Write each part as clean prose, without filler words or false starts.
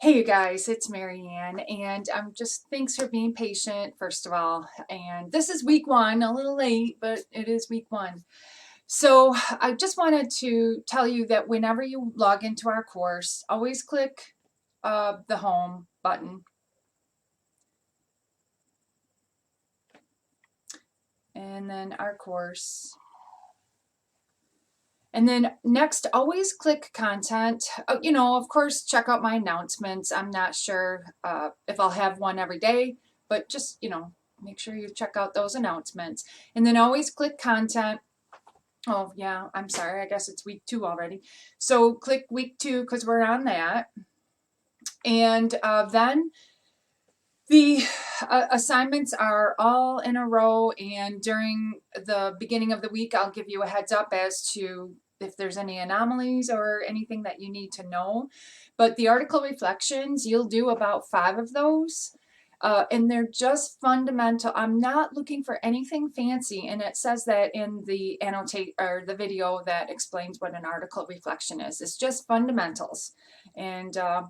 Hey you guys, it's Marianne, and thanks for being patient, first of all. And this is week one, a little late, but it is week one. So I just wanted to tell you that whenever you log into our course, always click the home button. And then our course. And then next, always click content. Of course, check out my announcements. I'm not sure if I'll have one every day, but just, make sure you check out those announcements. And then always click content. Oh, yeah, I'm sorry. I guess it's week 2 already. So click week 2 because we're on that. And then the assignments are all in a row, and during the beginning of the week, I'll give you a heads up as to if there's any anomalies or anything that you need to know. But the article reflections, you'll do about 5 of those. And they're just fundamental. I'm not looking for anything fancy, and it says that in the annotate or the video that explains what an article reflection is. It's just fundamentals, and I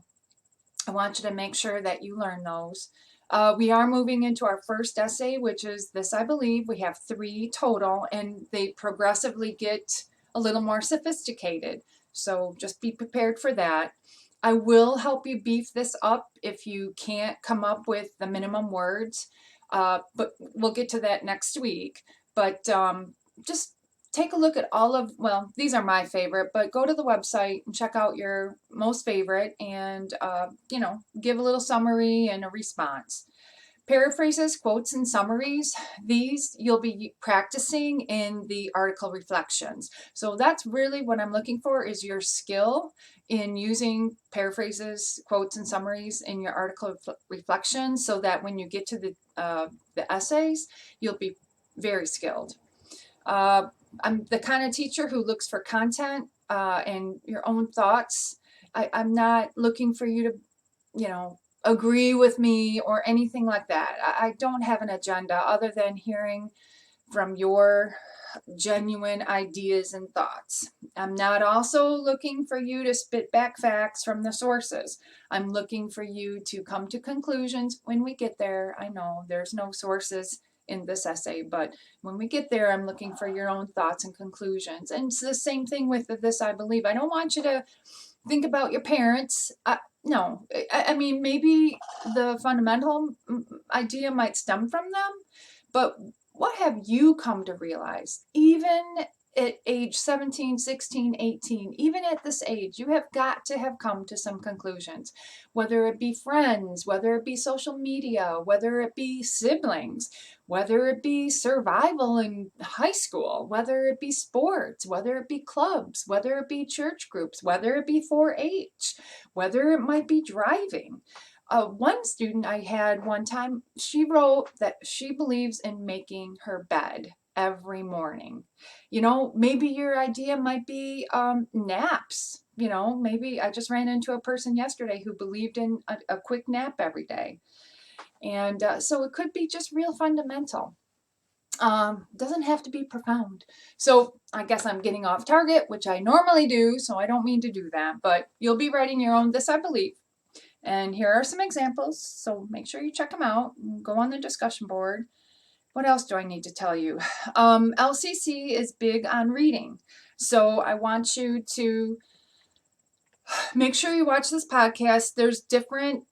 want you to make sure that you learn those. We are moving into our first essay, which is this, I believe. We have 3 total, and they progressively get a little more sophisticated. So just be prepared for that. I will help you beef this up if you can't come up with the minimum words, but we'll get to that next week. But just take a look at all of, well, these are my favorite, but go to the website and check out your most favorite and, give a little summary and a response. Paraphrases, quotes, and summaries, these you'll be practicing in the article reflections. So that's really what I'm looking for, is your skill in using paraphrases, quotes, and summaries in your article reflections, so that when you get to the essays, you'll be very skilled. I'm the kind of teacher who looks for content and your own thoughts. I'm not looking for you to, agree with me or anything like that. I don't have an agenda other than hearing from your genuine ideas and thoughts. I'm not also looking for you to spit back facts from the sources. I'm looking for you to come to conclusions when we get there. I know there's no sources in this essay, but when we get there, I'm looking for your own thoughts and conclusions. And it's the same thing with this, I believe. I don't want you to think about your parents. No, I mean, maybe the fundamental idea might stem from them, but what have you come to realize? Even at age 17, 16, 18, even at this age, you have got to have come to some conclusions, whether it be friends, whether it be social media, whether it be siblings, whether it be survival in high school, whether it be sports, whether it be clubs, whether it be church groups, whether it be 4-H, whether it might be driving. One student I had one time, she wrote that she believes in making her bed every morning. Maybe your idea might be naps. Maybe I just ran into a person yesterday who believed in a quick nap every day. And so it could be just real fundamental. Doesn't have to be profound. So I guess I'm getting off target, which I normally do, so I don't mean to do that. But you'll be writing your own This I Believe. And here are some examples, so make sure you check them out. Go on the discussion board. What else do I need to tell you? LCC is big on reading. So I want you to make sure you watch this podcast. There's different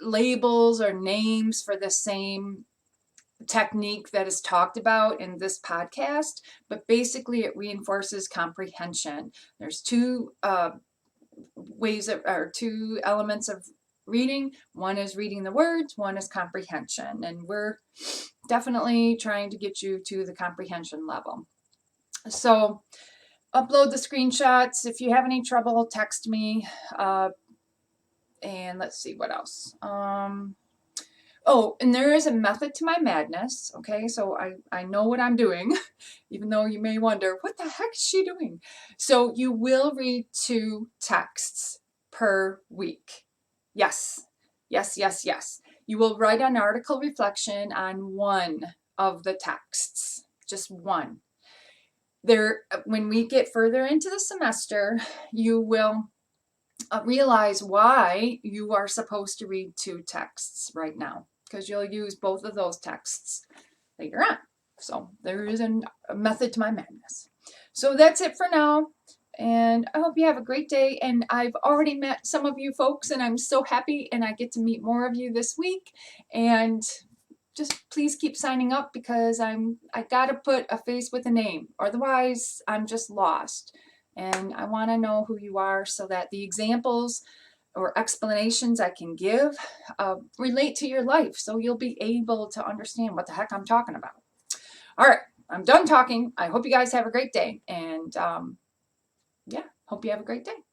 labels or names for the same technique that is talked about in this podcast, but basically it reinforces comprehension. There's 2 2 elements of reading. One is reading the words, one is comprehension, and we're definitely trying to get you to the comprehension level. So upload the screenshots. If you have any trouble, text me. And let's see what else. Oh, and there is a method to my madness. Okay, so I know what I'm doing, even though you may wonder, what the heck is she doing? So you will read 2 texts per week. Yes, yes, yes, yes. You will write an article reflection on one of the texts, just one. When we get further into the semester, you will realize why you are supposed to read 2 texts right now, because you'll use both of those texts later on. So there is a method to my madness. So that's it for now. And I hope you have a great day. And I've already met some of you folks, and I'm so happy, and I get to meet more of you this week. And just please keep signing up, because I gotta put a face with a name. Otherwise, I'm just lost. And I want to know who you are, so that the examples or explanations I can give relate to your life, so you'll be able to understand what the heck I'm talking about. All right, I'm done talking. I hope you guys have a great day, and yeah, hope you have a great day.